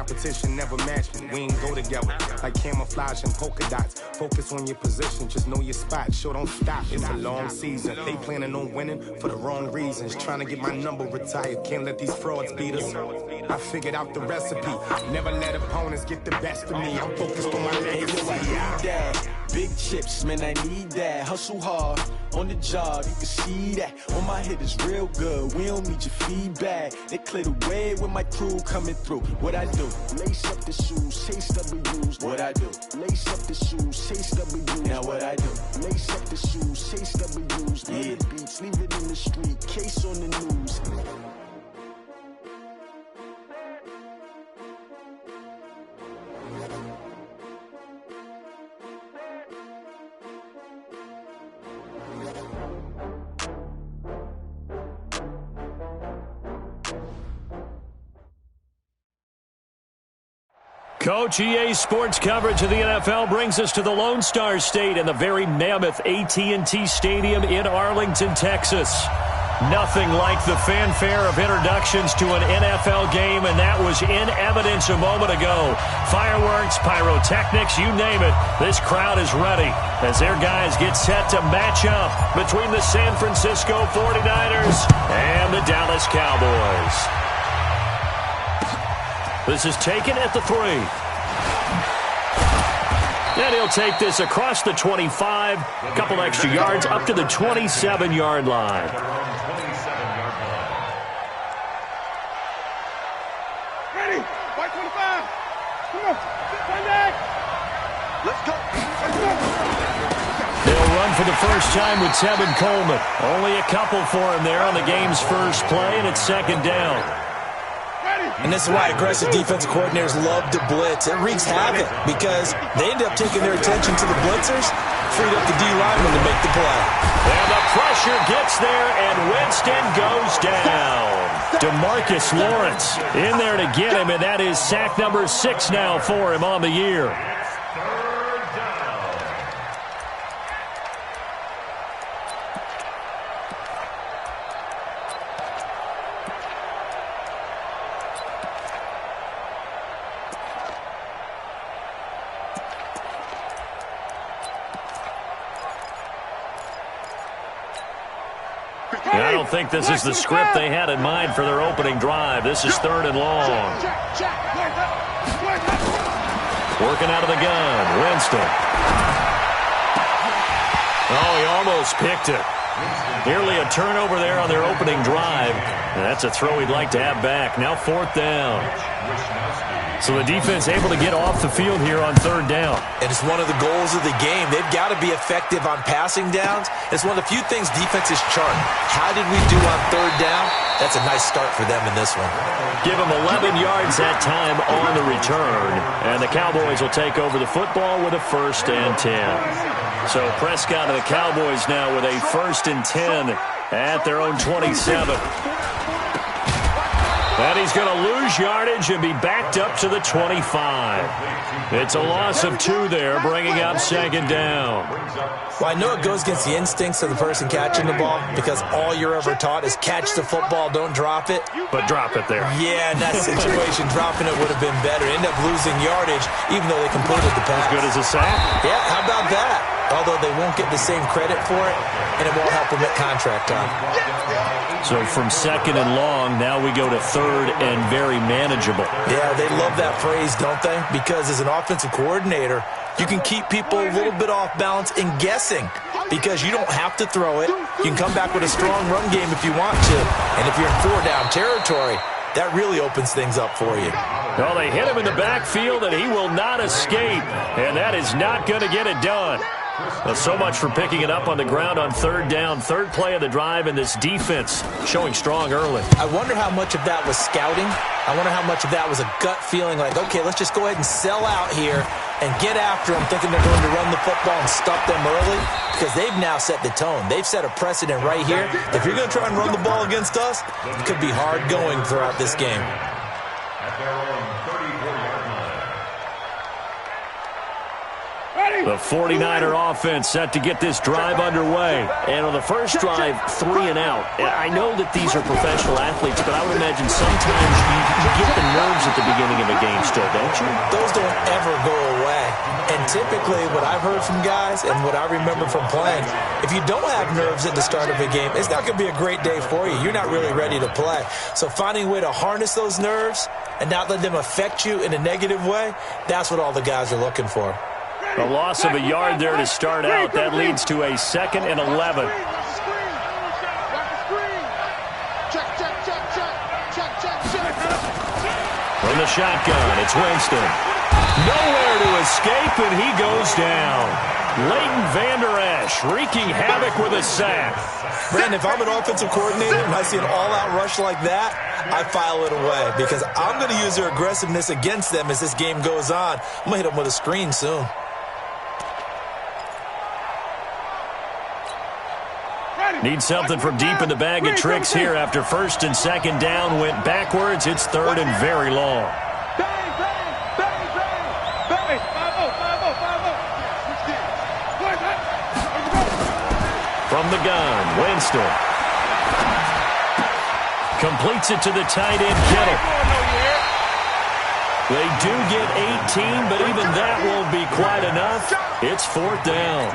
competition never match me. We ain't go together like camouflage and polka dots. Focus on your position, just know your spot. Sure, don't stop, it's a long season. They planning on winning for the wrong reasons. Trying to get my number retired, can't let these frauds beat us. I figured out the recipe, never let opponents get the best of me. I'm focused on my legacy. Big chips, man, I need that. Hustle hard on the job, you can see that. On my head is real good, we don't need your feedback. They clear the way with my crew coming through. What I do? Lace up the shoes, chase W's. What I do? Lace up the shoes, chase W's. Now what I do? Lace up the shoes, chase W's. Yeah, beats, leave it in the street, case on the news. Coach, EA Sports coverage of the NFL brings us to the Lone Star State and the very mammoth AT&T Stadium in Arlington, Texas. Nothing like the fanfare of introductions to an NFL game, and that was in evidence a moment ago. Fireworks, pyrotechnics, you name it. This crowd is ready as their guys get set to match up between the San Francisco 49ers and the Dallas Cowboys. This is taken at the 3. And he'll take this across the 25. A couple extra yards up to the 27-yard line. Ready? White 25. Come on. Run back. Let's go. They'll run for the first time with Tevin Coleman. Only a couple for him there on the game's first play, and it's second down. And this is why aggressive defensive coordinators love to blitz. It wreaks havoc because they end up taking their attention to the blitzers, freed up the D lineman to make the play. And the pressure gets there, and Winston goes down. DeMarcus Lawrence in there to get him, and that is sack number 6 now for him on the year. I don't think this is the script they had in mind for their opening drive. This is 3rd and long. Working out of the gun, Winston. Oh, he almost picked it. Nearly a turnover there on their opening drive. And that's a throw he'd like to have back. Now 4th down. So the defense able to get off the field here on 3rd down. And it's one of the goals of the game. They've got to be effective on passing downs. It's one of the few things defenses chart. How did we do on 3rd down? That's a nice start for them in this one. Give them 11 yards that time on the return. And the Cowboys will take over the football with a 1st and 10. So Prescott and the Cowboys now with a 1st and 10 at their own 27. And he's going to lose yardage and be backed up to the 25. It's a loss of 2 there, bringing up 2nd down. Well, I know it goes against the instincts of the person catching the ball because all you're ever taught is catch the football, don't drop it. But drop it there. Yeah, in that situation, dropping it would have been better. End up losing yardage, even though they completed the pass. As good as a sack? Yeah, how about that? Although they won't get the same credit for it, and it won't help them at contract time. So from 2nd and long, now we go to 3rd and very manageable. Yeah, they love that phrase, don't they? Because as an offensive coordinator, you can keep people a little bit off balance and guessing because you don't have to throw it. You can come back with a strong run game if you want to. And if you're in 4-down territory, that really opens things up for you. Well, they hit him in the backfield, and he will not escape. And that is not going to get it done. Well, so much for picking it up on the ground on 3rd down. 3rd play of the drive, and this defense showing strong early. I wonder how much of that was scouting. I wonder how much of that was a gut feeling like, okay, let's just go ahead and sell out here and get after them, thinking they're going to run the football and stop them early, because they've now set the tone. They've set a precedent right here. If you're going to try and run the ball against us, it could be hard going throughout this game. The 49er offense set to get this drive underway. And on the first drive, 3 and out. I know that these are professional athletes, but I would imagine sometimes you get the nerves at the beginning of a game still, don't you? Those don't ever go away. And typically what I've heard from guys and what I remember from playing, if you don't have nerves at the start of a game, it's not going to be a great day for you. You're not really ready to play. So finding a way to harness those nerves and not let them affect you in a negative way, that's what all the guys are looking for. A loss of a yard there to start out. That leads to a 2nd and 11. From the shotgun, it's Winston. Nowhere to escape, and he goes down. Leighton Vander Esch wreaking havoc with a sack. Brandon, if I'm an offensive coordinator and I see an all-out rush like that, I file it away because I'm going to use their aggressiveness against them as this game goes on. I'm going to hit them with a screen soon. Need something from deep in the bag of tricks here after 1st and 2nd down went backwards. It's 3rd and very long. From the gun, Winston. Completes it to the tight end, Kittle. They do get 18, but even that won't be quite enough. It's 4th down.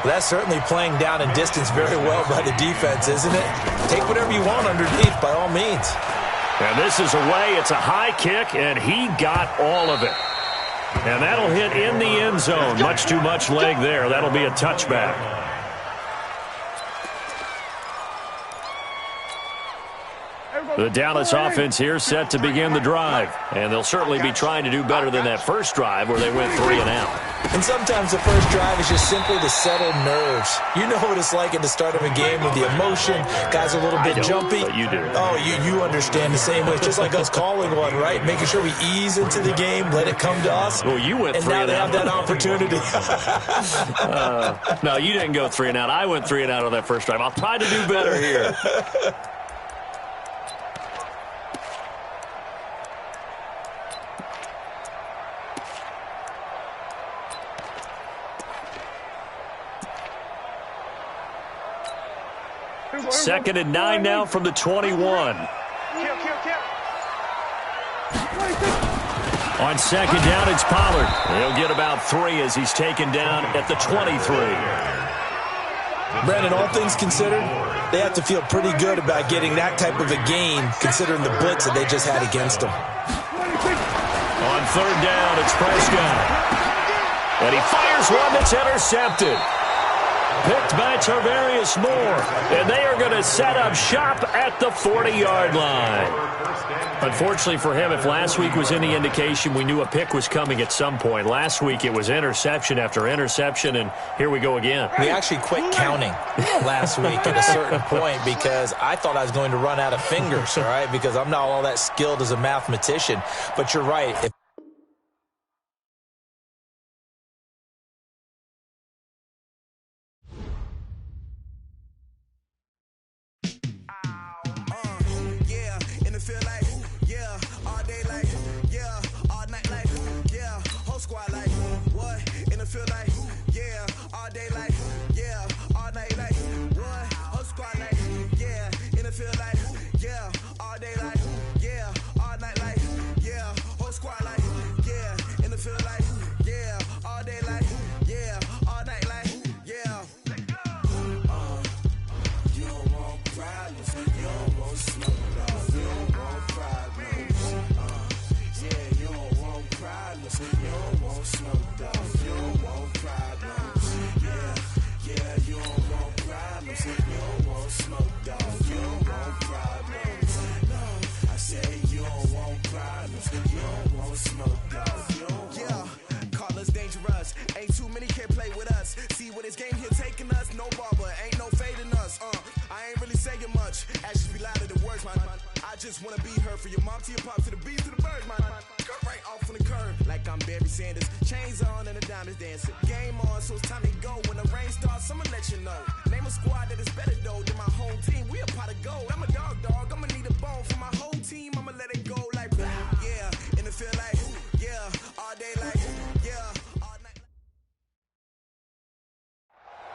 Well, that's certainly playing down and distance very well by the defense, isn't it? Take whatever you want underneath by all means. And this is away. It's a high kick, and he got all of it. And that'll hit in the end zone. Much too much leg there. That'll be a touchback. The Dallas offense here set to begin the drive. And they'll certainly be trying to do better than that first drive where they went 3 and out. And sometimes the first drive is just simply to settle nerves. You know what it's like at the start of a game with the emotion. Guys are a little bit jumpy. But you do. Oh, you understand the same way. It's just like us calling one, right? Making sure we ease into the game, let it come to us. Well, you went 3 and out. And now they have that opportunity. No, you didn't go 3 and out. I went 3 and out on that first drive. I'll try to do better here. Second and 9 now from the 21. On second down, it's Pollard. He'll get about 3 as he's taken down at the 23. Brandon, all things considered, they have to feel pretty good about getting that type of a gain considering the blitz that they just had against them. On 3rd down, it's Prescott. And he fires one that's intercepted. Picked by Tarvarius Moore. And they are going to set up shop at the 40-yard line. Unfortunately for him, if last week was any indication, we knew a pick was coming at some point. Last week it was interception after interception, and here we go again. We actually quit counting last week at a certain point because I thought I was going to run out of fingers, all right, because I'm not all that skilled as a mathematician. But you're right.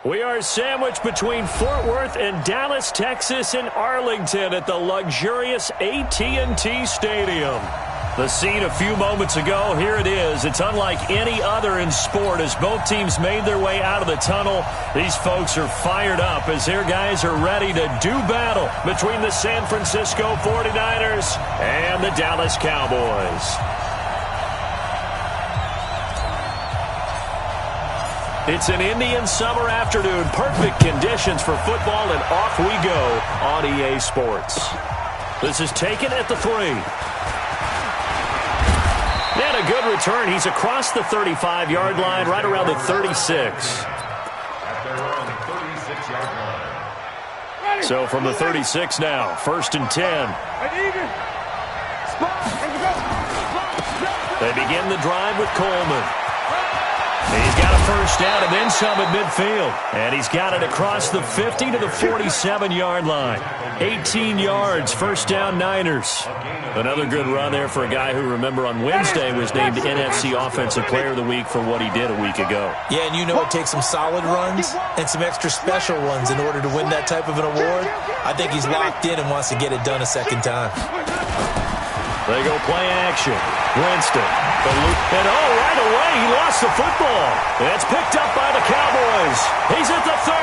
We are sandwiched between Fort Worth and Dallas, Texas, and Arlington at the luxurious AT&T Stadium. The scene a few moments ago, here it is. It's unlike any other in sport as both teams made their way out of the tunnel. These folks are fired up as their guys are ready to do battle between the San Francisco 49ers and the Dallas Cowboys. It's an Indian summer afternoon. Perfect conditions for football, and off we go on EA Sports. This is taken at the 3. And a good return. He's across the 35-yard line, right around the 36. So from the 36 now, 1st and 10. They begin the drive with Coleman. He's got a first down and then some at midfield. And he's got it across the 50 to the 47-yard line. 18 yards, first down Niners. Another good run there for a guy who, remember, on Wednesday was named NFC Offensive Player of the Week for what he did a week ago. Yeah, and you know it takes some solid runs and some extra special ones in order to win that type of an award. I think he's locked in and wants to get it done a second time. They go play action. Winston. And right away, he lost the football. It's picked up by the Cowboys. He's at the 30.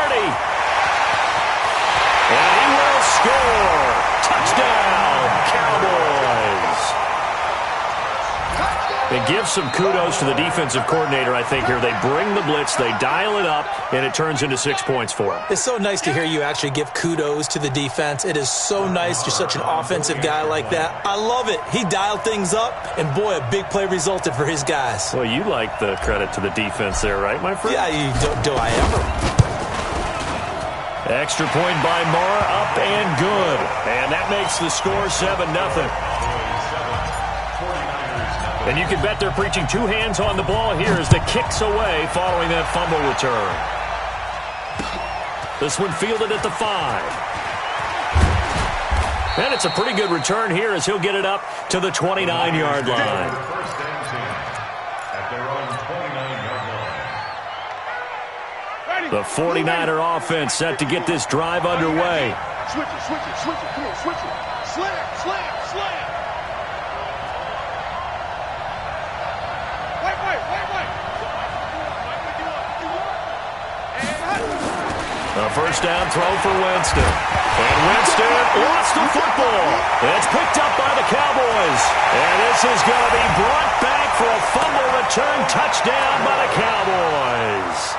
And he will score. Touchdown, Cowboys. It gives some kudos to the defensive coordinator, I think, here. They bring the blitz, they dial it up, and it turns into 6 points for him. It's so nice to hear you actually give kudos to the defense. It is so nice. You're such an offensive guy like that. I love it. He dialed things up, and boy, a big play resulted for his guys. Well, you like the credit to the defense there, right, my friend? Yeah, do I ever? Extra point by Mara, up and good. And that makes the score 7-0. And you can bet they're preaching two hands on the ball here as the kick's away following that fumble return. This one fielded at the 5. And it's a pretty good return here as he'll get it up to the 29-yard line. The 49er offense set to get this drive underway. Switch it, come on, switch it. Slam. A first down throw for Winston. And Winston lost the football. It's picked up by the Cowboys. And this is going to be brought back for a fumble return touchdown by the Cowboys.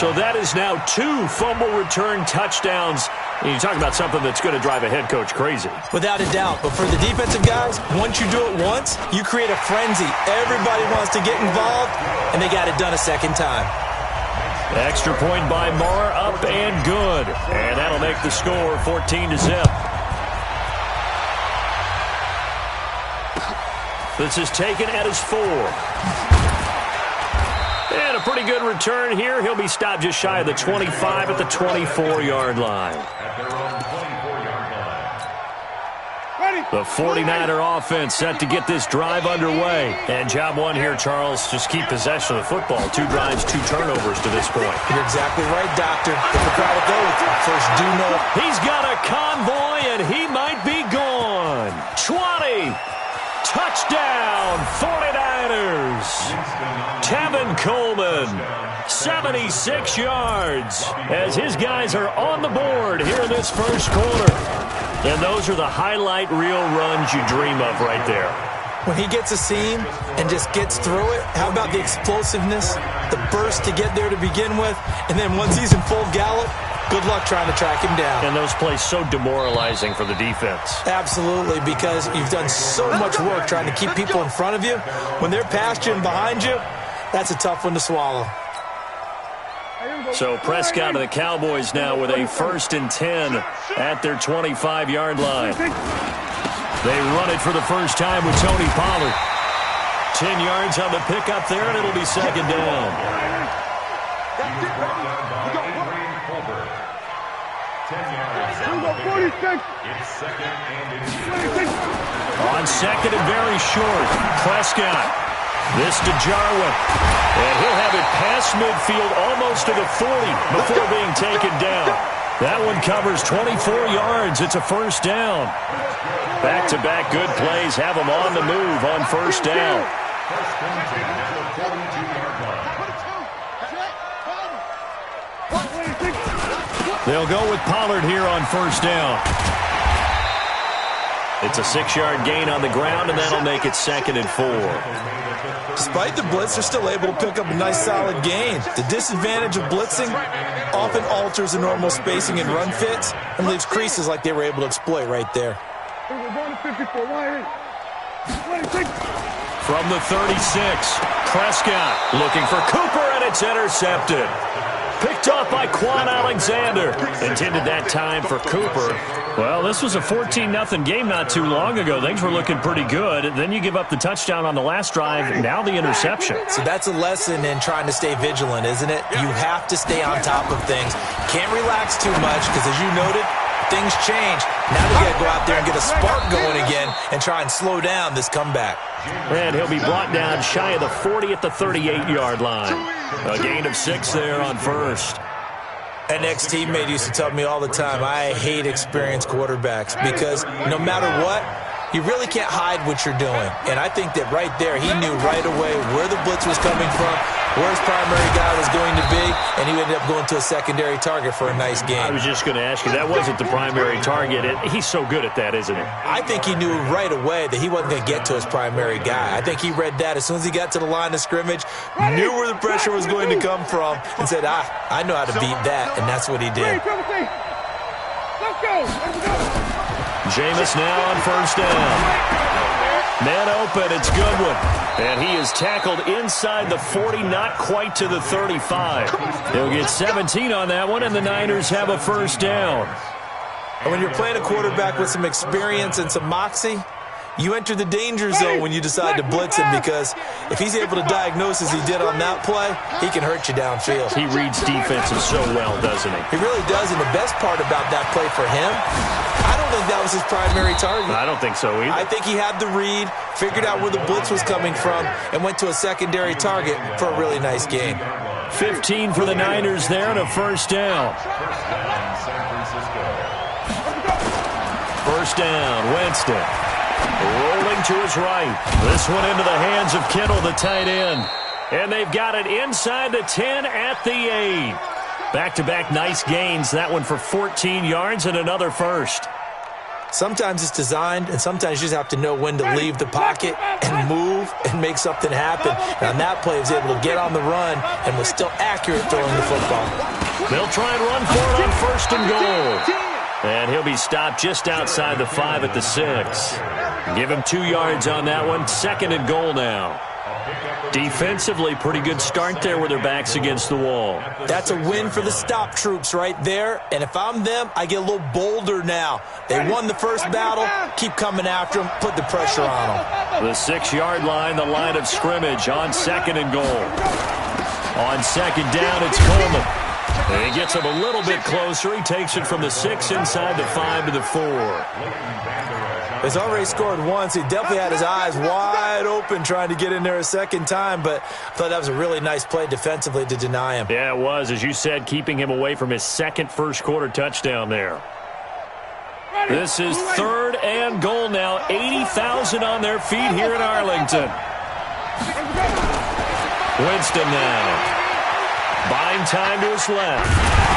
So that is now 2 fumble return touchdowns. And you talk about something that's going to drive a head coach crazy. Without a doubt. But for the defensive guys, once you do it once, you create a frenzy. Everybody wants to get involved, and they got it done a second time. Extra point by Marr, up and good. And that'll make the score 14-0. This is taken at his 4. And a pretty good return here. He'll be stopped just shy of the 25 at the 24-yard line. The 49er offense set to get this drive underway. And job one here, Charles, just keep possession of the football. 2 drives, 2 turnovers to this point. You're exactly right, Doctor. Hippocratic oath. First do no. He's got a convoy, and he might be gone. 20. Touchdown, 49ers. Tevin Coleman, 76 yards, as his guys are on the board here in this first quarter. And those are the highlight reel runs you dream of right there. When he gets a seam and just gets through it, how about the explosiveness, the burst to get there to begin with, and then once he's in full gallop, good luck trying to track him down. And those plays so demoralizing for the defense. Absolutely, because you've done so much work trying to keep people in front of you. When they're past you and behind you, that's a tough one to swallow. So Prescott of the Cowboys now with a 1st and 10 at their 25-yard line. They run it for the first time with Tony Pollard. 10 yards on the pickup there, and it'll be 2nd down. On 2nd and very short, Prescott This to Jarwin. And he'll have it past midfield almost to the 40 before being taken down. That one covers 24 yards. It's a first down. Back-to-back good plays have them on the move on first down. They'll go with Pollard here on first down. It's a 6-yard gain on the ground, and that'll make it 2nd and 4. Despite the blitz, they're still able to pick up a nice solid gain. The disadvantage of blitzing often alters the normal spacing and run fits and leaves creases like they were able to exploit right there. From the 36, Prescott looking for Cooper, and it's intercepted. Picked off by Quan Alexander. Intended that time for Cooper. Well, this was a 14-0 game not too long ago. Things were looking pretty good. Then you give up the touchdown on the last drive. Now the interception. So that's a lesson in trying to stay vigilant, isn't it? You have to stay on top of things. Can't relax too much because, as you noted, things change. Now we got to go out there and get a spark going again and try and slow down this comeback. And he'll be brought down shy of the 40 at the 38-yard line. A gain of 6 there on first. An ex-teammate used to tell me all the time, I hate experienced quarterbacks because no matter what, you really can't hide what you're doing. And I think that right there, he knew right away where the blitz was coming from, where his primary guy was going to be, and he ended up going to a secondary target for a nice game. I was just going to ask you, that wasn't the primary target. He's so good at that, isn't he? I think he knew right away that he wasn't going to get to his primary guy. I think he read that as soon as he got to the line of scrimmage, knew where the pressure was going to come from, and said, I know how to beat that, and that's what he did. Let's go. Jameis now on first down. Man open, it's Goodwin. And he is tackled inside the 40, not quite to the 35. He'll get 17 on that one, and the Niners have a first down. And when you're playing a quarterback with some experience and some moxie, you enter the danger zone when you decide to blitz him, because if he's able to diagnose as he did on that play, he can hurt you downfield. He reads defenses so well, doesn't he? He really does, and the best part about that play for him, I don't think that was his primary target. I don't think so either. I think he had the read, figured out where the blitz was coming from, and went to a secondary target for a really nice gain. 15 for the Niners there and a first down. First down, Winston. Rolling to his right. This one into the hands of Kittle, the tight end. And they've got it inside the 10 at the 8. Back-to-back nice gains. That one for 14 yards and another first. Sometimes it's designed, and sometimes you just have to know when to leave the pocket and move and make something happen. And on that play, he was able to get on the run and was still accurate throwing the football. They'll try and run for it on first and goal. And he'll be stopped just outside the 5 at the 6. Give him 2 yards on that one. 2nd and goal now. Defensively, pretty good start there with their backs against the wall. That's a win for the stop troops right there. And if I'm them, I get a little bolder now. They won the first battle. Keep coming after them. Put the pressure on them. The 6-yard line, the line of scrimmage on 2nd and goal. On 2nd down, it's Coleman. And he gets him a little bit closer. He takes it from the 6 inside the 5 to the 4. He's already scored once. He definitely had his eyes wide open trying to get in there a second time, but I thought that was a really nice play defensively to deny him. Yeah, it was, as you said, keeping him away from his second first-quarter touchdown there. This is 3rd and goal now. 80,000 on their feet here in Arlington. Winston now. Buying time to his left.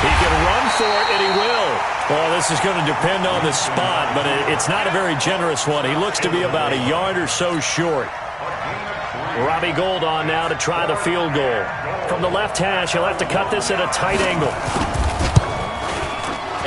He can run for it, and he will. Well, this is going to depend on the spot, but it's not a very generous one. He looks to be about a yard or so short. Robbie Gould on now to try the field goal. From the left hash, he'll have to cut this at a tight angle.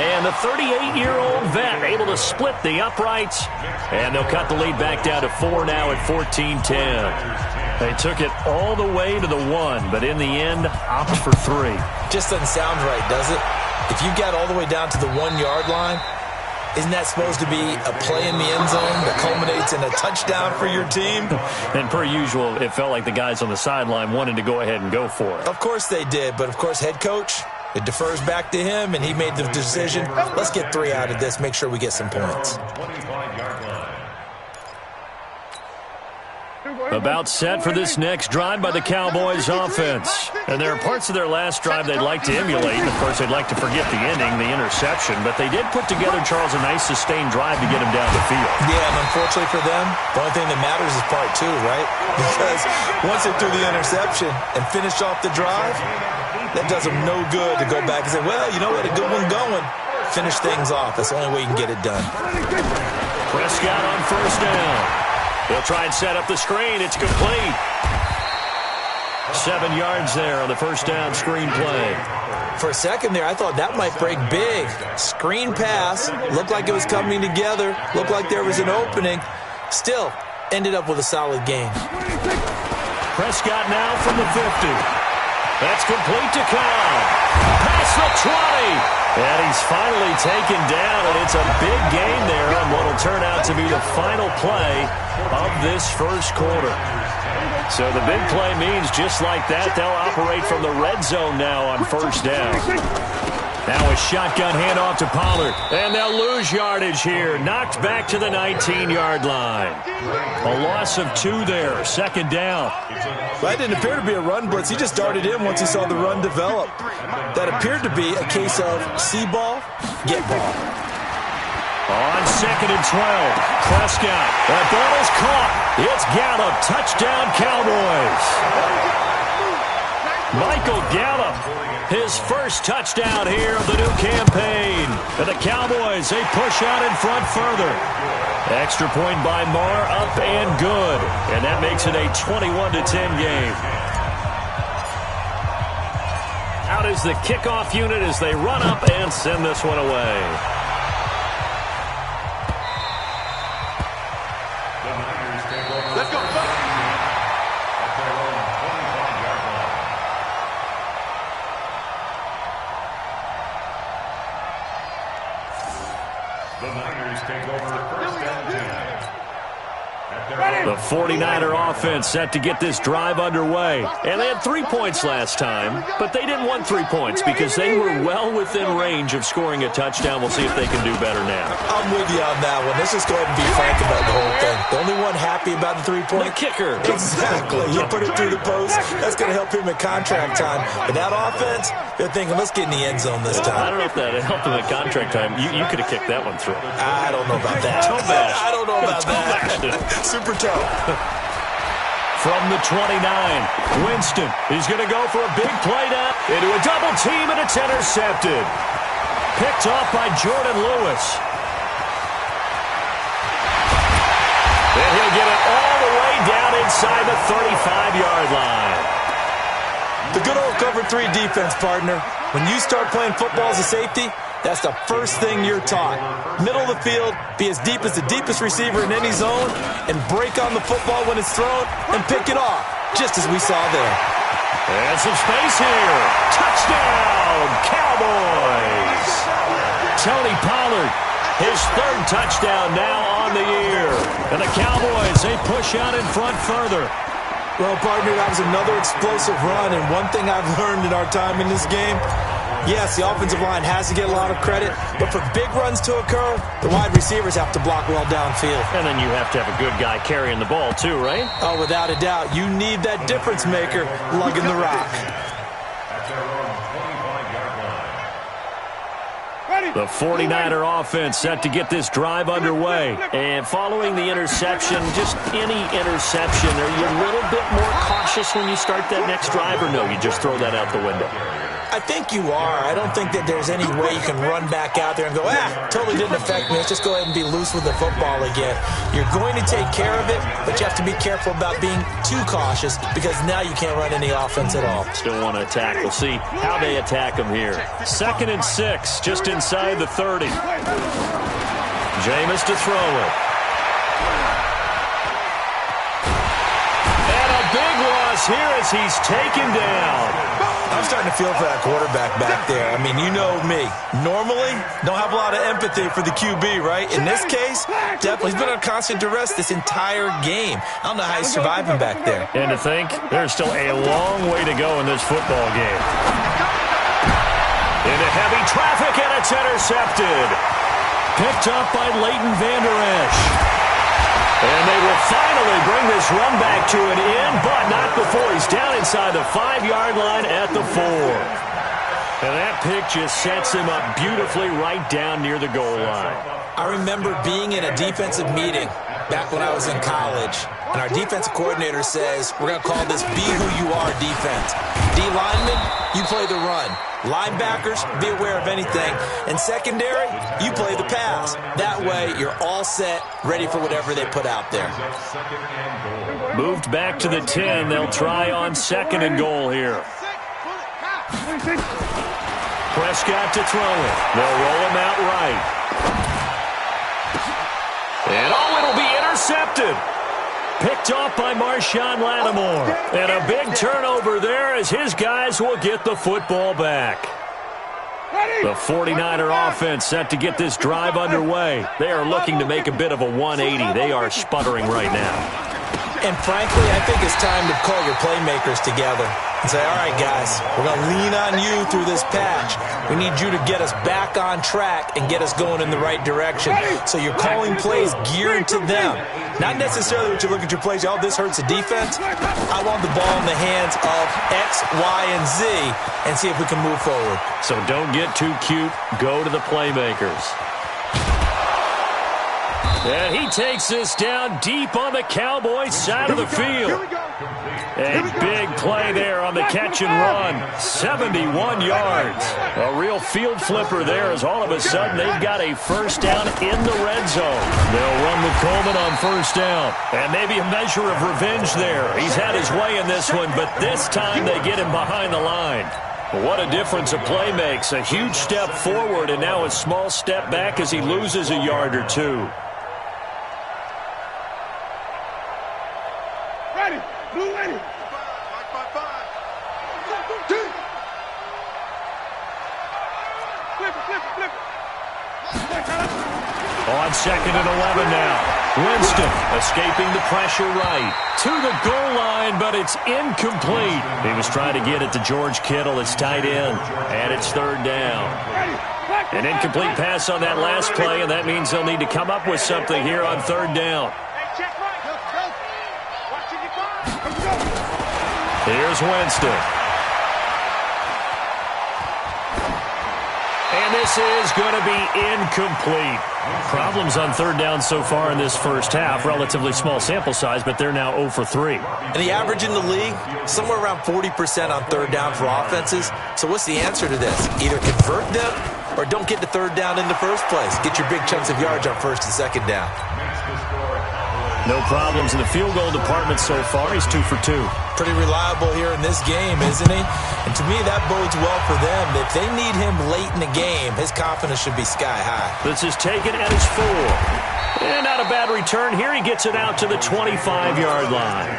And the 38-year-old vet able to split the uprights. And they'll cut the lead back down to 4 now at 14-10. They took it all the way to the 1, but in the end, opt for 3. Just doesn't sound right, does it? If you got all the way down to the 1-yard line, isn't that supposed to be a play in the end zone that culminates in a touchdown for your team? And per usual, it felt like the guys on the sideline wanted to go ahead and go for it. Of course they did, but of course head coach, it defers back to him, and he made the decision, let's get 3 out of this, make sure we get some points. About set for this next drive by the Cowboys offense. And there are parts of their last drive they'd like to emulate. And, of course, they'd like to forget the ending, the interception. But they did put together, Charles, a nice sustained drive to get him down the field. Yeah, and unfortunately for them, the only thing that matters is part two, right? Because once they threw the interception and finished off the drive, that does them no good to go back and say, well, you know what, a good one going. Finish things off. That's the only way you can get it done. Prescott on first down. They'll try and set up the screen. It's complete. 7 yards there on the first down screen play. For a second there, I thought that might break big. Screen pass. Looked like it was coming together. Looked like there was an opening. Still, ended up with a solid game. Prescott now from the 50. That's complete to Cobb. Past the 20. And he's finally taken down, and it's a big gain there on what will turn out to be the final play of this first quarter. So the big play means just like that, they'll operate from the red zone now on first down. Now a shotgun handoff to Pollard, and they'll lose yardage here. Knocked back to the 19-yard line. A loss of 2 there, second down. That didn't appear to be a run blitz. He just darted in once he saw the run develop. That appeared to be a case of see ball, get ball. On second and 12, Prescott. That ball is caught. It's Gallup. Touchdown, Cowboys. Michael Gallup, his first touchdown here of the new campaign. And the Cowboys, they push out in front further. Extra point by Marr, up and good. And that makes it a 21-10 game. Out is the kickoff unit as they run up and send this one away. Let's go. The Niners take over first and 10. The 49er offense set to get this drive underway. And they had 3 points last time, but they didn't want 3 points because they were well within range of scoring a touchdown. We'll see if they can do better now. I'm with you on that one. Let's just go ahead and be frank about the whole thing. The only one happy about the 3-point? The kicker. Exactly. You put it through the post. That's going to help him at contract time. But that offense, they're thinking, let's get in the end zone this time. I don't know if that helped him at contract time. You could have kicked that one through. I don't know about that. I don't know about that. Super tough. From the 29, Winston. He's going to go for a big play now into a double team, and it's intercepted. Picked off by Jordan Lewis. And he'll get it all the way down inside the 35-yard line. The good old cover 3 defense, partner. When you start playing football as a safety, that's the first thing you're taught. Middle of the field, be as deep as the deepest receiver in any zone, and break on the football when it's thrown and pick it off, just as we saw there. And some space here. Touchdown, Cowboys. Tony Pollard, his 3rd touchdown now on the year. And the Cowboys, they push out in front further. Well, partner, that was another explosive run, and one thing I've learned in our time in this game, yes, the offensive line has to get a lot of credit, but for big runs to occur, the wide receivers have to block well downfield. And then you have to have a good guy carrying the ball too, right? Oh, without a doubt. You need that difference maker lugging the rock. The 49er offense set to get this drive underway. And following the interception, just any interception, are you a little bit more cautious when you start that next drive, or no, you just throw that out the window? I think you are. I don't think that there's any way you can run back out there and go, totally didn't affect me. Let's just go ahead and be loose with the football again. You're going to take care of it, but you have to be careful about being too cautious because now you can't run any offense at all. Still want to attack. We'll see how they attack them here. 2nd and 6, just inside the 30. Jameis to throw it. And a big loss here as he's taken down. I'm starting to feel for that quarterback back there. I mean, you know me. Normally, don't have a lot of empathy for the QB, right? In this case, definitely. He's been on constant duress this entire game. I don't know how he's surviving back there. And to think, there's still a long way to go in this football game. Into heavy traffic, and it's intercepted. Picked up by Leighton Vander Esch. And they will finally bring this run back Off to an in, but not before he's down inside the 5-yard line at the 4. And that pick just sets him up beautifully right down near the goal line. I remember being in a defensive meeting back when I was in college, and our defensive coordinator says, we're going to call this be who you are defense. D lineman, you play the run. Linebackers, be aware of anything. And secondary, you play the pass. That way, you're all set, ready for whatever they put out there. Moved back to the 10. They'll try on 2nd and goal here. Prescott to throw it. They'll roll him out right. And it'll be intercepted. Picked off by Marshawn Lattimore. And a big turnover there as his guys will get the football back. The 49er offense set to get this drive underway. They are looking to make a bit of a 180. They are sputtering right now. And frankly, I think it's time to call your playmakers together and say, all right, guys, we're going to lean on you through this patch. We need you to get us back on track and get us going in the right direction. So you're calling plays geared to them. Not necessarily what you look at your plays, oh, this hurts the defense. I want the ball in the hands of X, Y, and Z and see if we can move forward. So don't get too cute. Go to the playmakers. And he takes this down deep on the Cowboys side of the field. A big play there on the catch and run. 71 yards. A real field flipper there as all of a sudden they've got a first down in the red zone. They'll run with Coleman on first down. And maybe a measure of revenge there. He's had his way in this one, but this time they get him behind the line. What a difference a play makes. A huge step forward and now a small step back as he loses a yard or two. Ready. Blue ready. Flip it. On 2nd and 11 now. Winston escaping the pressure right. To the goal line, but it's incomplete. He was trying to get it to George Kittle, his tight end. And it's 3rd down. An incomplete pass on that last play, and that means they'll need to come up with something here on 3rd down. Here's Winston. And this is going to be incomplete. Problems on 3rd down so far in this first half. Relatively small sample size, but they're now 0 for 3. And the average in the league, somewhere around 40% on 3rd down for offenses. So what's the answer to this? Either convert them or don't get to 3rd down in the first place. Get your big chunks of yards on 1st and 2nd down. No problems in the field goal department so far. He's 2 for 2. Pretty reliable here in this game, isn't he? And to me, that bodes well for them. If they need him late in the game, his confidence should be sky high. This is taken at his 4. And not a bad return here. He gets it out to the 25-yard line.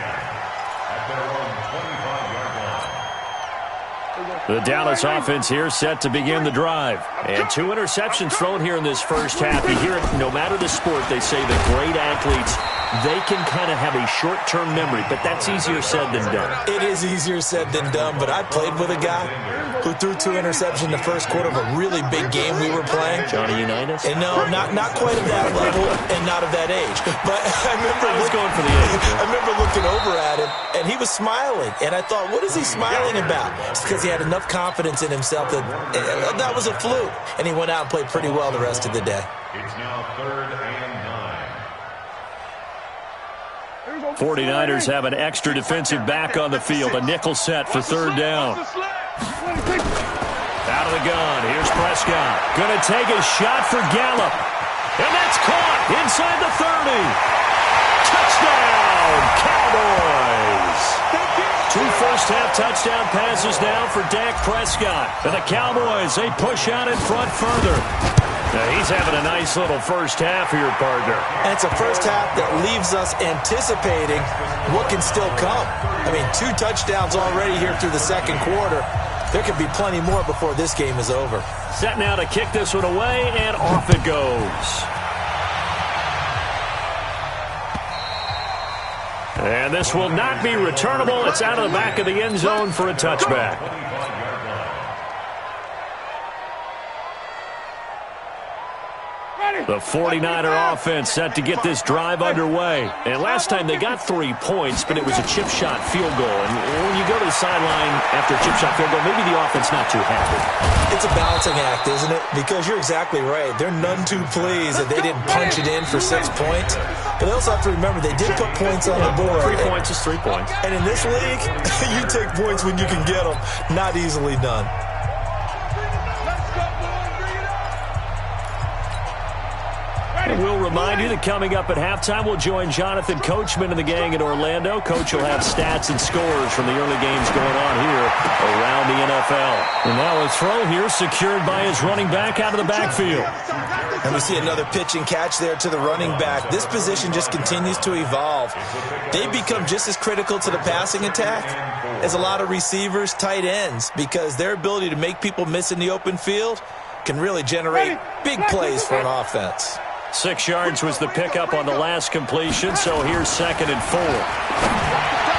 The Dallas offense here set to begin the drive. And 2 interceptions thrown here in this first half. You hear it, no matter the sport, they say that great athletes, they can kind of have a short-term memory, but that's easier said than done. It is easier said than done, but I played with a guy who threw 2 interceptions in the first quarter of a really big game we were playing. Johnny Unitas? And no, not quite of that level and not of that age. But I was going for the age. I remember looking over at him, and he was smiling. And I thought, what is he smiling about? It's because he had enough confidence in himself that was a fluke. And he went out and played pretty well the rest of the day. It's now 3rd and 9. 49ers have an extra defensive back on the field. A nickel set for 3rd down. Out of the gun. Here's Prescott. Going to take a shot for Gallup. And that's caught inside the 30. Touchdown, Cowboys. 2 first-half touchdown passes now for Dak Prescott. And the Cowboys, they push out in front further. Now he's having a nice little first half here, partner. And it's a first half that leaves us anticipating what can still come. I mean, 2 touchdowns already here through the second quarter. There could be plenty more before this game is over. Set now to kick this one away, and off it goes. And this will not be returnable. It's out of the back of the end zone for a touchback. Ready. The 49er offense set to get this drive underway. And last time they got 3 points, but it was a chip shot field goal. And when you go to the sideline after a chip shot field goal, maybe the offense not too happy. It's a balancing act, isn't it? Because you're exactly right. They're none too pleased that they didn't punch it in for 6 points. But they also have to remember they did put points on the board. 3 points is 3 points. And in this league, you take points when you can get them. Not easily done. And we'll remind you that coming up at halftime, we'll join Jonathan Coachman and the gang in Orlando. Coach will have stats and scores from the early games going on here around the NFL. And now a throw here secured by his running back out of the backfield. And we see another pitch and catch there to the running back. This position just continues to evolve. They become just as critical to the passing attack as a lot of receivers, tight ends, because their ability to make people miss in the open field can really generate big plays for an offense. 6 yards was the pickup on the last completion, so here's 2nd and 4.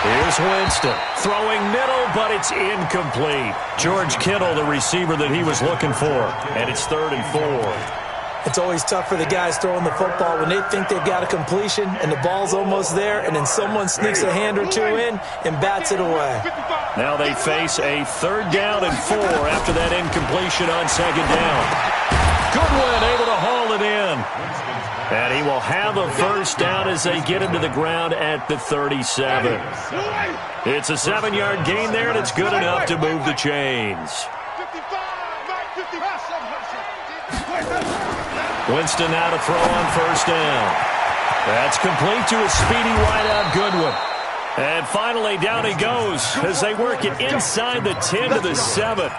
Here's Winston throwing middle, but it's incomplete. George Kittle, the receiver that he was looking for, and it's 3rd and 4. It's always tough for the guys throwing the football when they think they've got a completion and the ball's almost there, and then someone sneaks a hand or two in and bats it away. Now they face a 3rd down and 4 after that incompletion on 2nd down. Goodwin able to haul it in. And he will have a 1st down as they get into the ground at the 37. It's a 7-yard gain there, and it's good enough to move the chains. Winston now to throw on 1st down. That's complete to a speedy wideout Goodwin. And finally down he goes as they work it inside the 10 to the 7.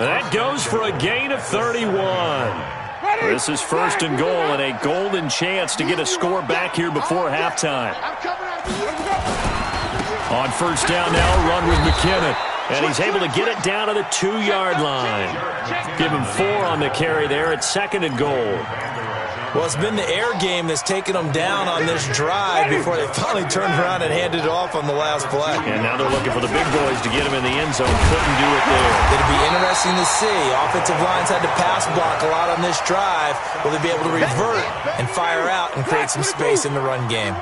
That goes for a gain of 31. This is 1st and goal and a golden chance to get a score back here before halftime. On 1st down now, run with McKinnon. And he's able to get it down to the 2-yard line. Give him 4 on the carry there at 2nd and goal. Well, it's been the air game that's taken them down on this drive before they finally turned around and handed it off on the last play. And now they're looking for the big boys to get him in the end zone. Couldn't do it there. It'll be interesting to see. Offensive lines had to pass block a lot on this drive. Will they be able to revert and fire out and create some space in the run game?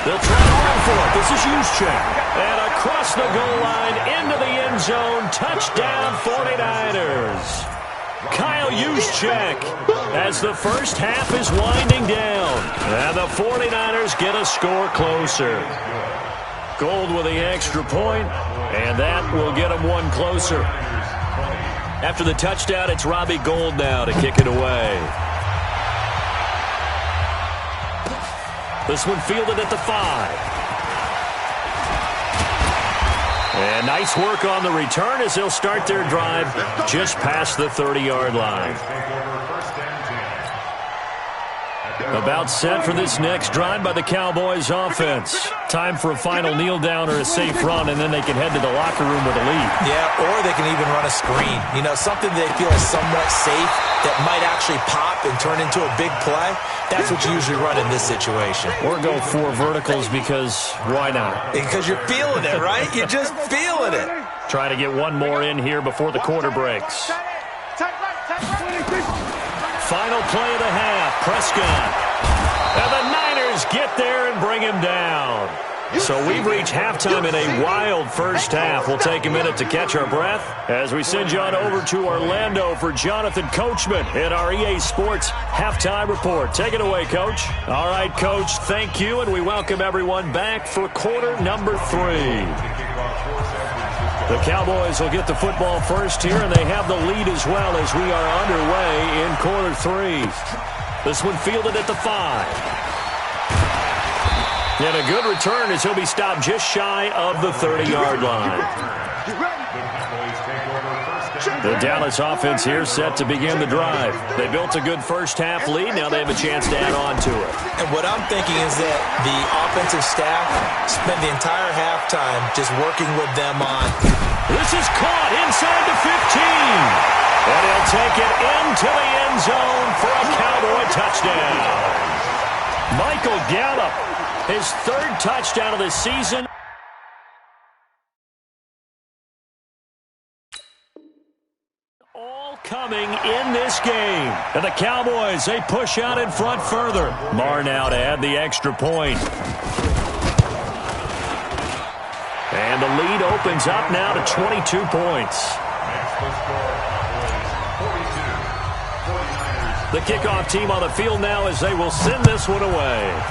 They'll try to run for it. This is Juszczyk. And across the goal line into the end zone. Touchdown 49ers. Kyle Juszczyk as the first half is winding down. And the 49ers get a score closer. Gold with the extra point, and that will get them 1 closer. After the touchdown, it's Robbie Gould now to kick it away. This one fielded at the 5. And nice work on the return as they'll start their drive just past the 30-yard line. About set for this next drive by the Cowboys offense. Time for a final kneel down or a safe run, and then they can head to the locker room with a lead. Yeah, or they can even run a screen. You know, something they feel is somewhat safe that might actually pop and turn into a big play. That's what you usually run in this situation. Or go 4 verticals because why not? Because you're feeling it, right? You're just feeling it. Try to get 1 more in here before the quarter breaks. Final play of the half, Prescott. And the Niners get there and bring him down. So we've reached halftime in a wild first half. We'll take a minute to catch our breath as we send you on over to Orlando for Jonathan Coachman in our EA Sports Halftime Report. Take it away, Coach. All right, Coach, thank you, and we welcome everyone back for quarter number 3. The Cowboys will get the football first here, and they have the lead as well as we are underway in quarter 3. This one fielded at the 5. And a good return as he'll be stopped just shy of the 30-yard line. The Dallas offense here set to begin the drive. They built a good first half lead. Now they have a chance to add on to it. And what I'm thinking is that the offensive staff spent the entire halftime just working with them on. This is caught inside the 15. And he'll take it into the end zone for a Cowboy touchdown. Michael Gallup, his 3rd touchdown of the season. All coming coming in this game. And the Cowboys, they push out in front further. Marr now to add the extra point. And the lead opens up now to 22 points. The kickoff team on the field now as they will send this one away.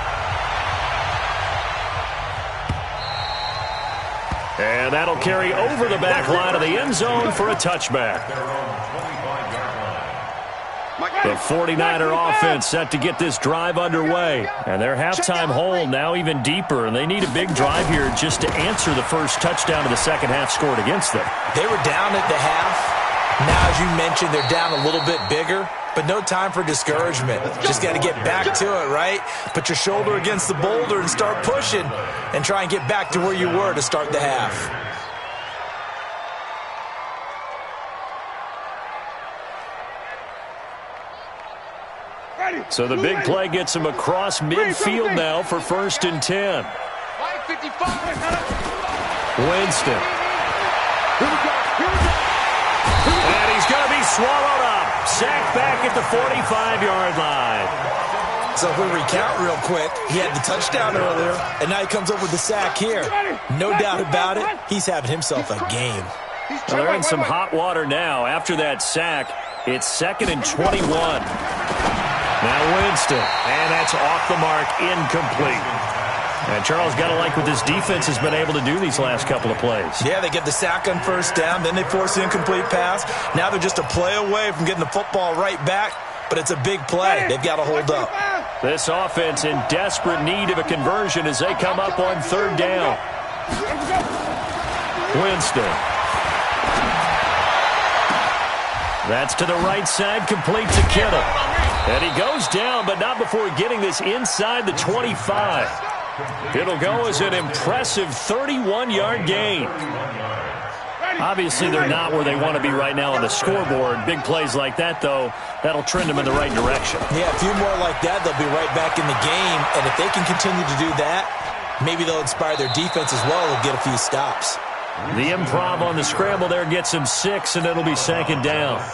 And that'll carry over the back line of the end zone for a touchback. The 49er offense set to get this drive underway. And their halftime hole now even deeper. And they need a big drive here just to answer the first touchdown of the second half scored against them. They were down at the half. Now, as you mentioned, they're down a little bit bigger. But no time for discouragement. Just got to get back to it, right? Put your shoulder against the boulder and start pushing. And try and get back to where you were to start the half. So the big play gets him across midfield now for 1st and 10. Winston. And he's going to be swallowed up. Sacked back at the 45-yard line. So if we recount real quick, he had the touchdown earlier, and now he comes up with the sack here. No doubt about it, he's having himself a game. Well, they're in some hot water now. After that sack, it's 2nd and 21. Now Winston, and that's off the mark, incomplete. And Charles, got to like what this defense has been able to do these last couple of plays. Yeah, they get the sack on 1st down, then they force the incomplete pass. Now they're just a play away from getting the football right back, but it's a big play. They've got to hold up. This offense in desperate need of a conversion as they come up on 3rd down. Winston. That's to the right side, complete to Kittle. And he goes down, but not before getting this inside the 25. It'll go as an impressive 31-yard gain. Obviously, they're not where they want to be right now on the scoreboard. Big plays like that, though, that'll trend them in the right direction. Yeah, a few more like that, they'll be right back in the game. And if they can continue to do that, maybe they'll inspire their defense as well and get a few stops. The improv on the scramble there gets him 6, and it'll be 2nd down.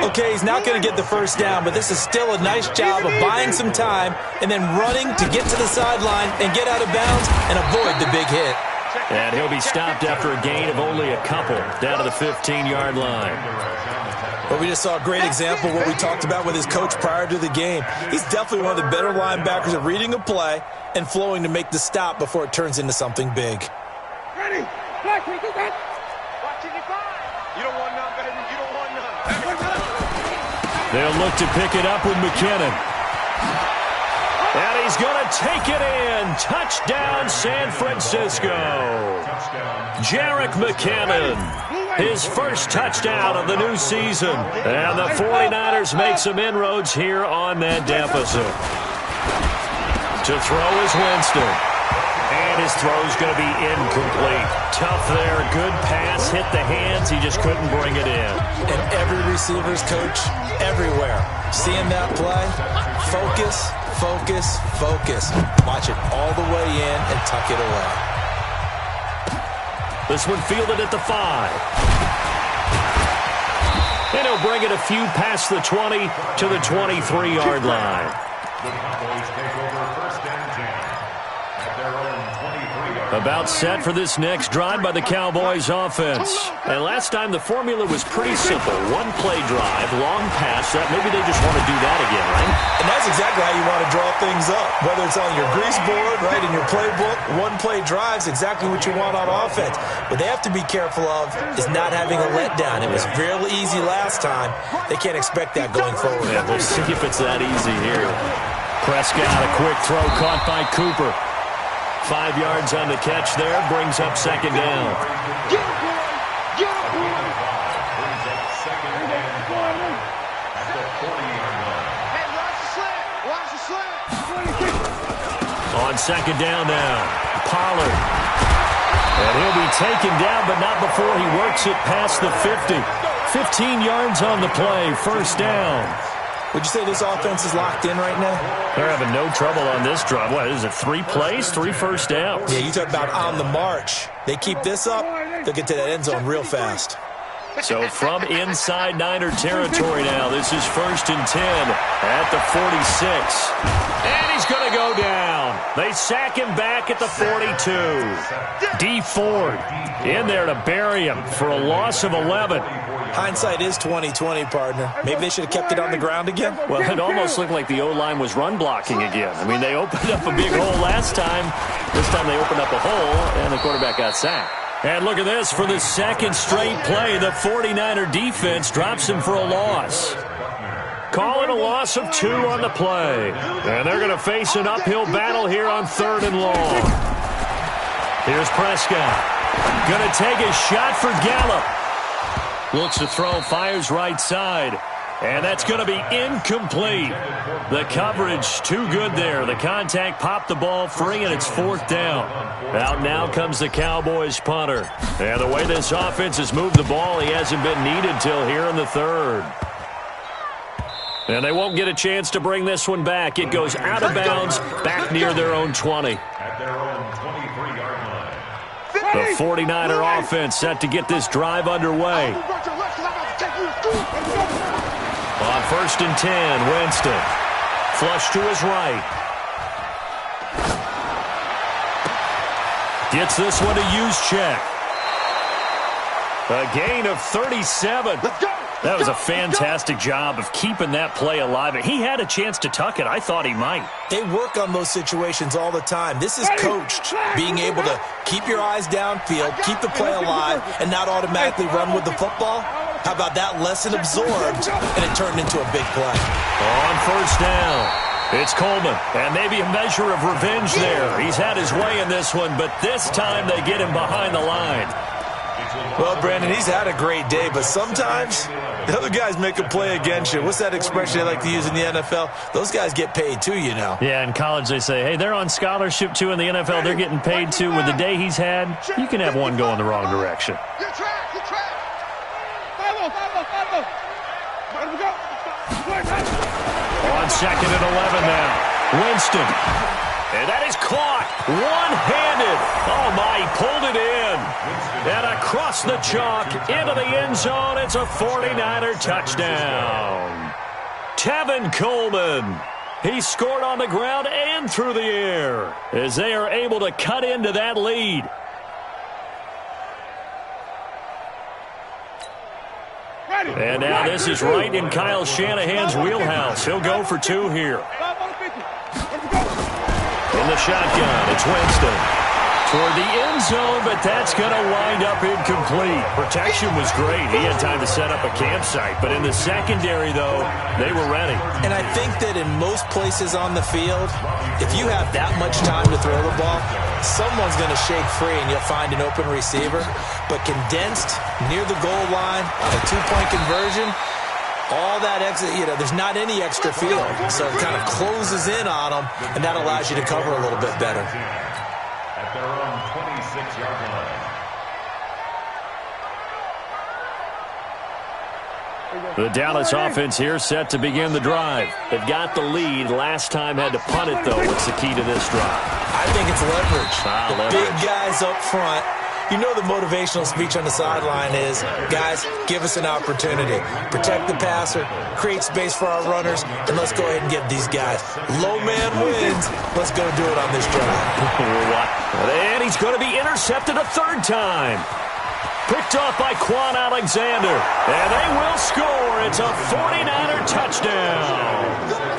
Okay, he's not going to get the 1st down, but this is still a nice job of buying some time and then running to get to the sideline and get out of bounds and avoid the big hit. And he'll be stopped after a gain of only a couple down to the 15-yard line. But we just saw a great example of what we talked about with his coach prior to the game. He's definitely one of the better linebackers at reading a play and flowing to make the stop before it turns into something big. Ready? Black, we do that. Watch it, you don't want none, baby. You don't want none. They'll look to pick it up with McKinnon. And he's going to take it in. Touchdown, San Francisco. Jarek McKinnon, his first touchdown of the new season. And the 49ers make some inroads here on that deficit. To throw is Winston. And his throw's going to be incomplete. Tough there. Good pass. Hit the hands. He just couldn't bring it in. And every receiver's coach everywhere. Seeing that play, focus, focus, focus. Watch it all the way in and tuck it away. This one fielded at the 5. And he'll bring it a few past the 20 to the 23-yard line. The Cowboys take over 1st and 10 at their own 23-yard. About set for this next drive by the Cowboys offense. And last time the formula was pretty simple. One play drive, long pass. That maybe they just want to do that again, right? And that's exactly how you want to draw things up. Whether it's on your grease board, right, in your playbook, one play drive's exactly what you want on offense. What they have to be careful of is not having a letdown. It was real easy last time. They can't expect that going forward. Yeah, we'll see if it's that easy here. Prescott, a quick throw caught by Cooper. 5 yards on the catch there, brings up 2nd down. On 2nd down now, Pollard. And he'll be taken down, but not before he works it past the 50. 15 yards on the play, 1st down. Would you say this offense is locked in right now? They're having no trouble on this drive. What is it, 3 plays, 3 first downs? Yeah, you talk about on the march. They keep this up, they'll get to that end zone real fast. So from inside Niner territory now, this is 1st and 10 at the 46. And he's going to go down. They sack him back at the 42. D. Ford in there to bury him for a loss of 11. Hindsight is 20/20, partner. Maybe they should have kept it on the ground again. Well, it almost looked like the O-line was run blocking again. I mean, they opened up a big hole last time. This time they opened up a hole, and the quarterback got sacked. And look at this. For the second straight play, the 49er defense drops him for a loss. Calling a loss of 2 on the play. And they're going to face an uphill battle here on 3rd and long. Here's Prescott. Going to take a shot for Gallup. Looks to throw, fires right side. And that's going to be incomplete. The coverage too good there. The contact popped the ball free, and it's 4th down. Out now comes the Cowboys punter. And the way this offense has moved the ball, he hasn't been needed till here in the 3rd. And they won't get a chance to bring this one back. It goes out of bounds, back near their own 20. At their own 23-yard line. The 49er offense set to get this drive underway. On 1st and 10, Winston. Flush to his right. Gets this one to use check. A gain of 37. That was a fantastic job of keeping that play alive. He had a chance to tuck it. I thought he might. They work on those situations all the time. This is coached, being able to keep your eyes downfield, keep the play alive, and not automatically run with the football. How about that lesson absorbed, and it turned into a big play. On 1st down, it's Coleman, and maybe a measure of revenge there. He's had his way in this one, but this time they get him behind the line. Well, Brandon, he's had a great day, but sometimes the other guys make a play against you. What's that expression they like to use in the NFL? Those guys get paid too, you know. Yeah, in college they say, hey, they're on scholarship too. In the NFL, they're getting paid too. With the day he's had, you can have one go in the wrong direction. On 2nd and 11 now, Winston. And that is caught one-handed. Oh, my, he pulled it in. And across the chalk into the end zone, it's a 49er touchdown. Tevin Coleman. He scored on the ground and through the air as they are able to cut into that lead. And now this is right in Kyle Shanahan's wheelhouse. He'll go for 2 here. In the shotgun, it's Winston. Toward the end zone, but that's going to wind up incomplete. Protection was great. He had time to set up a campsite. But in the secondary, though, they were ready. And I think that in most places on the field, if you have that much time to throw the ball, someone's going to shake free and you'll find an open receiver. But condensed, near the goal line, a 2-point conversion, all that extra, there's not any extra field. So it kind of closes in on them, and that allows you to cover a little bit better. At their own 26-yard line. The Dallas offense here set to begin the drive. They've got the lead. Last time had to punt it, though. What's the key to this drive? I think it's leverage. Leverage. Big guys up front. You know the motivational speech on the sideline is, guys, give us an opportunity. Protect the passer, create space for our runners, and let's go ahead and get these guys. Low man wins. Let's go do it on this drive. And he's going to be intercepted a 3rd time. Picked off by Quan Alexander. And they will score. It's a 49er touchdown.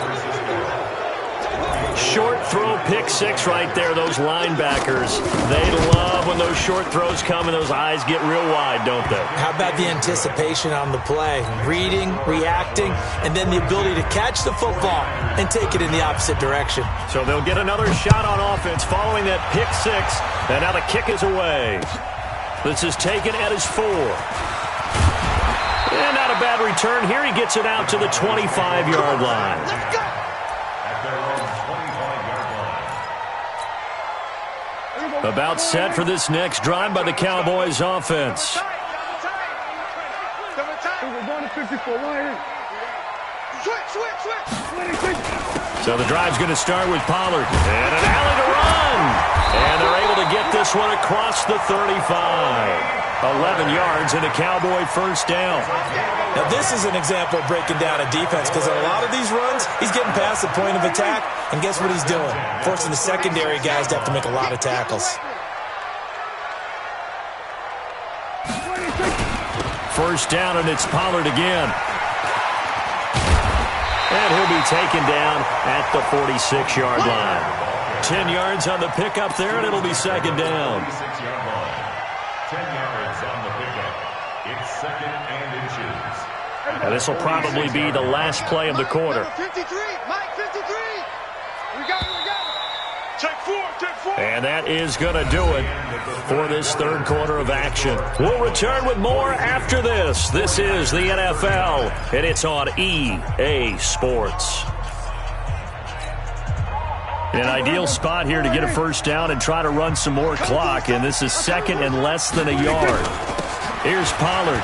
Short throw, pick 6 right there. Those linebackers, they love when those short throws come and those eyes get real wide, don't they? How about the anticipation on the play? Reading, reacting, and then the ability to catch the football and take it in the opposite direction. So they'll get another shot on offense following that pick 6. And now the kick is away. This is taken at his 4. And not a bad return here. He gets it out to the 25-yard line. About set for this next drive by the Cowboys offense. So the drive's going to start with Pollard. And an alley to run. And they're able to get this this one across the 35. 11 yards and a Cowboy first down. Now, this is an example of breaking down a defense because in a lot of these runs, he's getting past the point of attack, and guess what he's doing? Forcing the secondary guys to have to make a lot of tackles. First down, and it's Pollard again. And he'll be taken down at the 46-yard line. 10 yards on the pickup there, and it'll be second down. 46-yard line. 10 yards on the pickup. It's second and inches. Now, this will probably be the last play of the quarter. 53, Mike, 53. We got it. Take four. And that is going to do it for this third quarter of action. We'll return with more after this. This is the NFL, and it's on EA Sports. An ideal spot here to get a first down and try to run some more clock, and this is second and less than a yard. Here's Pollard.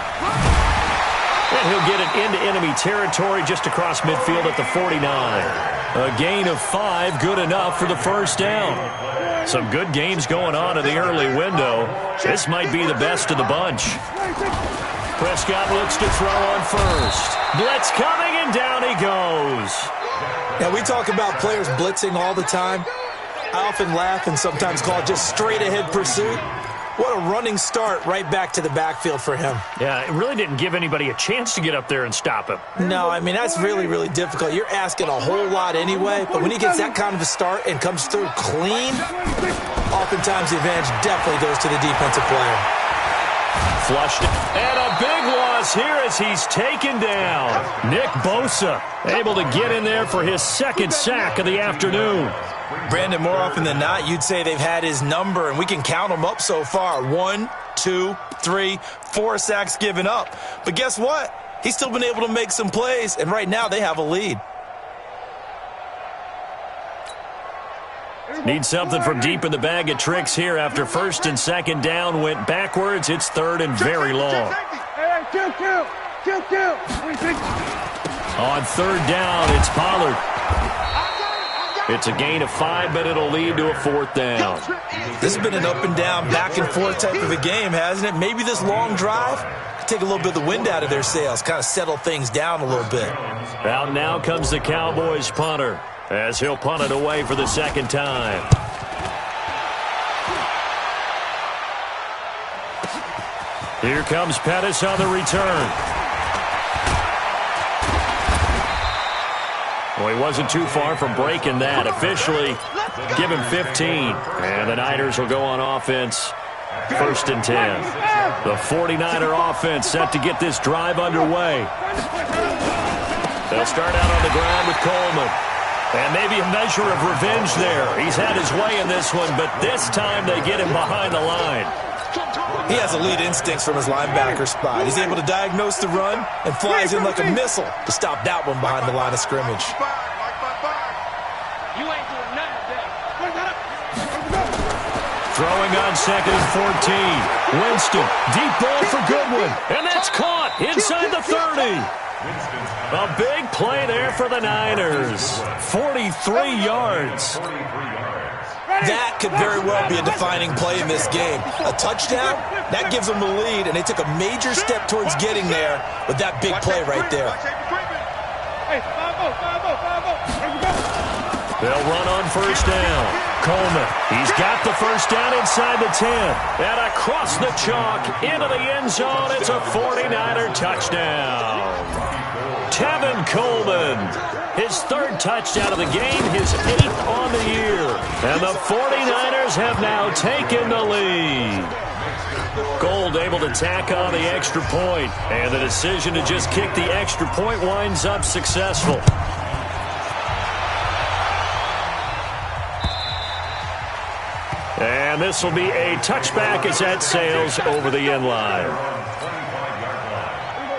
And he'll get it into enemy territory just across midfield at the 49. A gain of 5, good enough for the first down. Some good games going on in the early window. This might be the best of the bunch. Prescott looks to throw on first. Blitz coming, and down he goes. Now, we talk about players blitzing all the time. I often laugh and sometimes call it just straight-ahead pursuit. What a running start right back to the backfield for him. Yeah, it really didn't give anybody a chance to get up there and stop him. No, I mean, that's really, really difficult. You're asking a whole lot anyway, but when he gets that kind of a start and comes through clean, oftentimes the advantage definitely goes to the defensive player. Flushed it. And a big loss here as he's taken down. Nick Bosa able to get in there for his second sack of the afternoon. Brandon, more often than not, you'd say they've had his number, and we can count them up so far. 1, 2, 3, 4 sacks given up. But guess what? He's still been able to make some plays, and right now they have a lead. Need something from deep in the bag of tricks here after first and second down went backwards. It's third and very long. On third down, it's Pollard. It's a gain of 5, but it'll lead to a fourth down. This has been an up and down, back and forth type of a game, hasn't it? Maybe this long drive could take a little bit of the wind out of their sails, kind of settle things down a little bit. Out now comes the Cowboys punter as he'll punt it away for the second time. Here comes Pettis on the return. Well, he wasn't too far from breaking that. Officially, give him 15. And the Niners will go on offense. First and 10. The 49er offense set to get this drive underway. They'll start out on the ground with Coleman. And maybe a measure of revenge there. He's had his way in this one, but this time they get him behind the line. He has elite instincts from his linebacker spot. He's able to diagnose the run and flies in like a missile to stop that one behind the line of scrimmage. You ain't doing nothing today. Throwing on second and 14. Winston, deep ball for Goodwin. And that's caught inside the 30. A big play there for the Niners. 43 yards. That could very well be a defining play in this game. A touchdown, that gives them the lead, and they took a major step towards getting there with that big play right there. They'll run on first down. Coleman, he's got the first down inside the 10. And across the chalk into the end zone. It's a 49er touchdown. Tevin Coleman, his third touchdown of the game, his 8th on the year. And the 49ers have now taken the lead. Gold able to tack on the extra point, and the decision to just kick the extra point winds up successful. And this will be a touchback as that sails over the end line.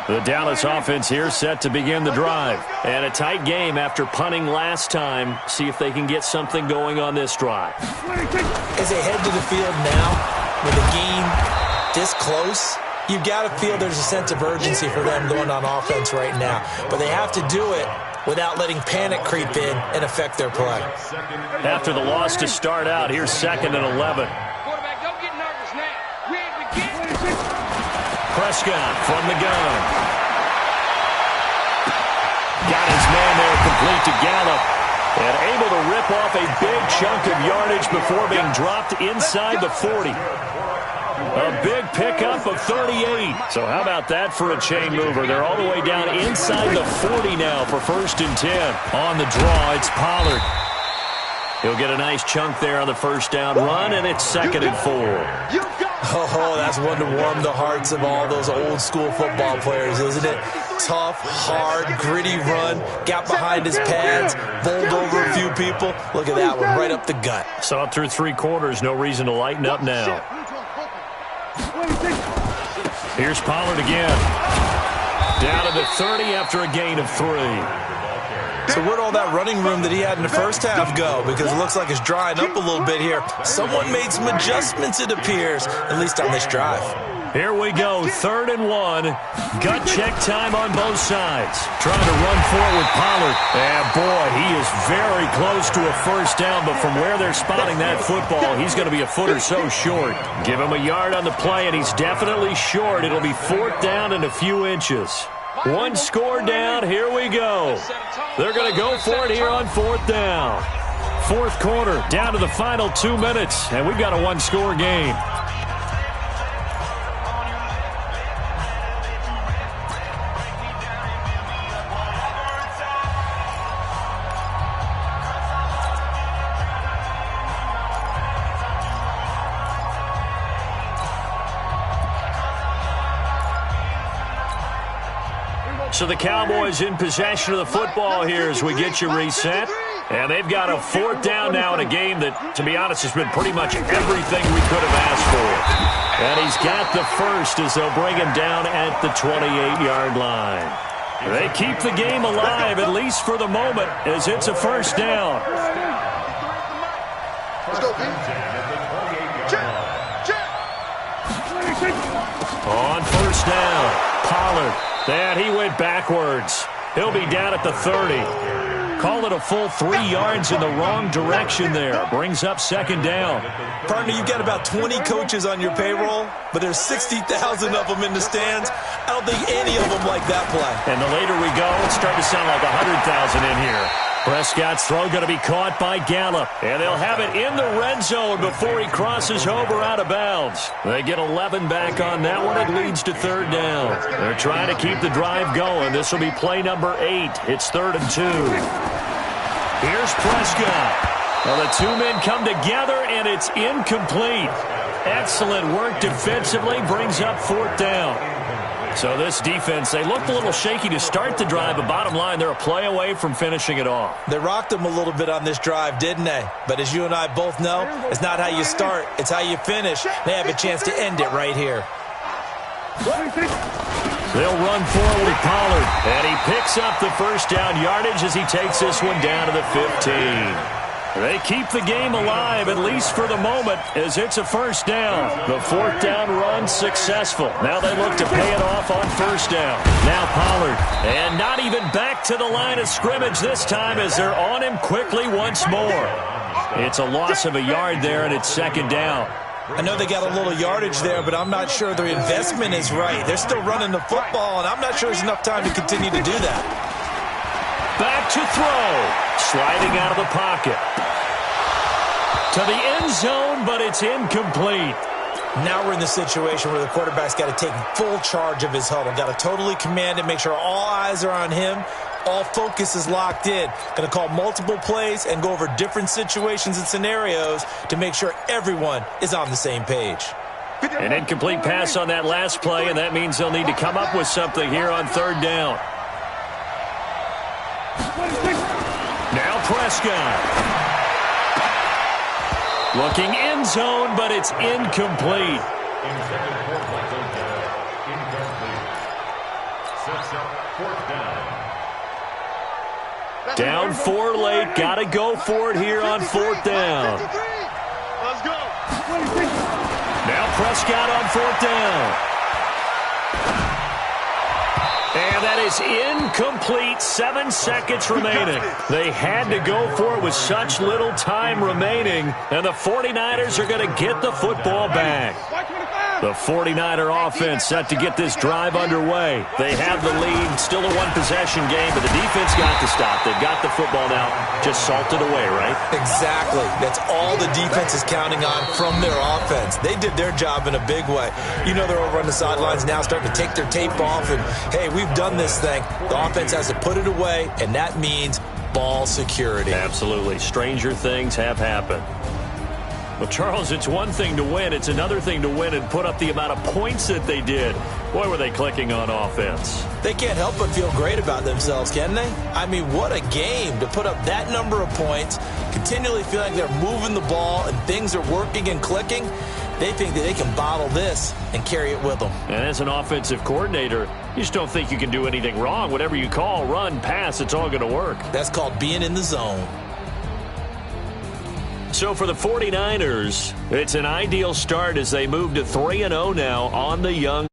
The Dallas offense here set to begin the drive. And a tight game after punting last time. See if they can get something going on this drive. As they head to the field now, with the game this close, you've got to feel there's a sense of urgency for them going on offense right now. But they have to do it without letting panic creep in and affect their play. After the loss to start out, here's second and 11. Quarterback, don't get Prescott from the gun. Got his man there complete to Gallup. And able to rip off a big chunk of yardage before being dropped inside the 40. A big pickup of 38. So how about that for a chain mover? They're all the way down inside the 40 now for 1st and 10. On the draw, it's Pollard. He'll get a nice chunk there on the first down run, and it's 2nd and 4. Oh, that's one to warm the hearts of all those old-school football players, isn't it? Tough, hard, gritty run, got behind his pads, bowled over a few people. Look at that one, right up the gut. Saw it through 3 quarters, no reason to lighten up now. Here's Pollard again. Down to the 30 after a gain of 3. So where'd all that running room that he had in the first half go? Because it looks like it's drying up a little bit here. Someone made some adjustments, it appears, at least on this drive. Here we go, 3rd and 1. Gut check time on both sides. Trying to run for it with Pollard. And boy, he is very close to a first down, but from where they're spotting that football, he's going to be a foot or so short. Give him a yard on the play, and he's definitely short. It'll be 4th down and a few inches. 1 score down, here we go. They're going to go for it here on 4th down. 4th quarter, down to the final 2 minutes, and we've got a 1-score game. So the Cowboys in possession of the football here as we get you reset. And they've got a 4th down now in a game that, to be honest, has been pretty much everything we could have asked for. And he's got the first as they'll bring him down at the 28-yard line. They keep the game alive, at least for the moment, as it's a first down. Let's go, B. On first down, Pollard. And he went backwards. He'll be down at the 30. Call it a full 3 yards in the wrong direction there. Brings up 2nd down. Partner, you've got about 20 coaches on your payroll, but there's 60,000 of them in the stands. I don't think any of them like that play. And the later we go, it's starting to sound like 100,000 in here. Prescott's throw going to be caught by Gallup. And they'll have it in the red zone before he crosses over out of bounds. They get 11 back on that one. It leads to 3rd down. They're trying to keep the drive going. This will be play number 8. It's 3rd and 2. Here's Prescott. Well, the 2 men come together, and it's incomplete. Excellent work defensively. Brings up 4th down. So this defense, they looked a little shaky to start the drive, but bottom line, they're a play away from finishing it off. They rocked them a little bit on this drive, didn't they? But as you and I both know, it's not how you start, it's how you finish. They have a chance to end it right here. They'll run forward with Pollard, and he picks up the first down yardage as he takes this one down to the 15. They keep the game alive, at least for the moment, as it's a first down. The 4th down run successful. Now they look to pay it off on first down. Now Pollard, and not even back to the line of scrimmage this time as they're on him quickly once more. It's a loss of a yard there, and it's 2nd down. I know they got a little yardage there, but I'm not sure their investment is right. They're still running the football, and I'm not sure there's enough time to continue to do that. Back to throw. Sliding out of the pocket. To the end zone, but it's incomplete. Now we're in the situation where the quarterback's got to take full charge of his huddle. Got to totally command it, make sure all eyes are on him. All focus is locked in. Going to call multiple plays and go over different situations and scenarios to make sure everyone is on the same page. An incomplete pass on that last play, and that means they'll need to come up with something here on 3rd down. Now Prescott. Looking end zone, but it's incomplete. Down 4 late. Got to go for it here on 4th down. Let's go. Now Prescott on 4th down. And that is incomplete. 7 seconds remaining. They had to go for it with such little time remaining. And the 49ers are going to get the football back. The 49er offense set to get this drive underway. They have the lead. Still a one-possession game, but the defense got to stop. They've got the football now. Just salted away, right? Exactly. That's all the defense is counting on from their offense. They did their job in a big way. You know they're over on the sidelines now starting to take their tape off, and, hey, we've done this thing. The offense has to put it away, and that means ball security. Absolutely. Stranger things have happened. Well, Charles, it's one thing to win. It's another thing to win and put up the amount of points that they did. Boy, were they clicking on offense. They can't help but feel great about themselves, can they? I mean, what a game to put up that number of points, continually feel like they're moving the ball and things are working and clicking. They think that they can bottle this and carry it with them. And as an offensive coordinator, you just don't think you can do anything wrong. Whatever you call, run, pass, it's all going to work. That's called being in the zone. So for the 49ers, it's an ideal start as they move to 3-0 now on the young.